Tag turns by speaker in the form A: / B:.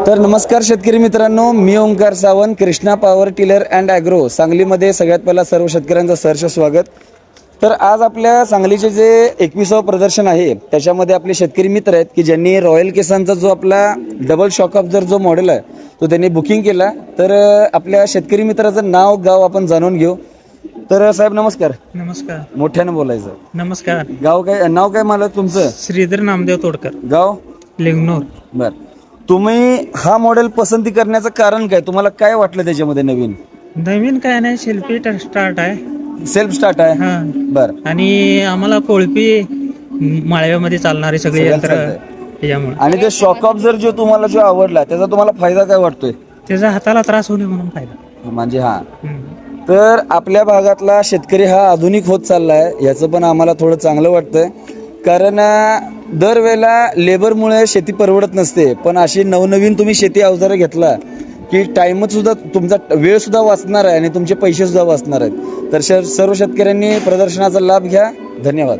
A: तर नमस्कार शेतकरी मित्रांनो, मी Omkar Sawant, Krishna power tiller and agro सांगलीमध्ये सगळ्यात पहिला सर्व शेतकऱ्यांचं सहर्ष स्वागत. तर आज आपल्या सांगलीचे जे 21वे प्रदर्शन आहे त्याच्यामध्ये आपले शेतकरी मित्र आहेत की ज्यांनी रॉयल किसानचा जो आपला डबल शॉक ऑब्झर्वर जो मॉडेल आहे तो त्यांनी बुकिंग केला. तर आपल्या शेतकरी मित्राचं नाव गाव आपण जाणून घेऊ. तर साहेब नमस्कार.
B: नमस्कार.
A: मोठ्यानं बोलायचं.
B: नमस्कार.
A: गाव काय, नाव काय मालक तुमचं?
B: श्रीधर नामदेव तोडकर,
A: गाव
B: लिंगनूर.
A: बर. तुम्ही हा मॉडेल पसंती करण्याचं कारण काय? तुम्हाला काय वाटलं त्याच्यामध्ये नवीन?
B: नवीन काय नाही, शिल्पी स्टार्ट आहे.
A: सेल्फ स्टार्ट आहे.
B: हा.
A: बर.
B: आणि आम्हाला कोळपी माळव्यामध्ये चालणारे सगळे
A: सगळ्यात
B: यंत्र
A: चालतंय.
B: त्याच्यामुळे
A: आणि ते शॉक ऑब्झर्वर जो तुम्हाला जो आवडला त्याचा तुम्हाला फायदा काय वाटतोय?
B: त्याचा हाताला त्रास होणे म्हणून फायदा.
A: म्हणजे हा,
B: हम्म.
A: तर आपल्या भागातला शेतकरी हा आधुनिक होत चालला आहे याचं पण आम्हाला थोडं चांगलं वाटतंय. कारण दरवेळेला लेबरमुळे शेती परवडत नसते, पण अशी नवनवीन तुम्ही शेती अवजारं घेतला की टाइमच सुद्धा तुमचा वेळ सुद्धा वाचणार आहे आणि तुमचे पैसे सुद्धा वाचणार आहेत. तर सर्व शेतकऱ्यांनी प्रदर्शनाचा लाभ घ्या. धन्यवाद.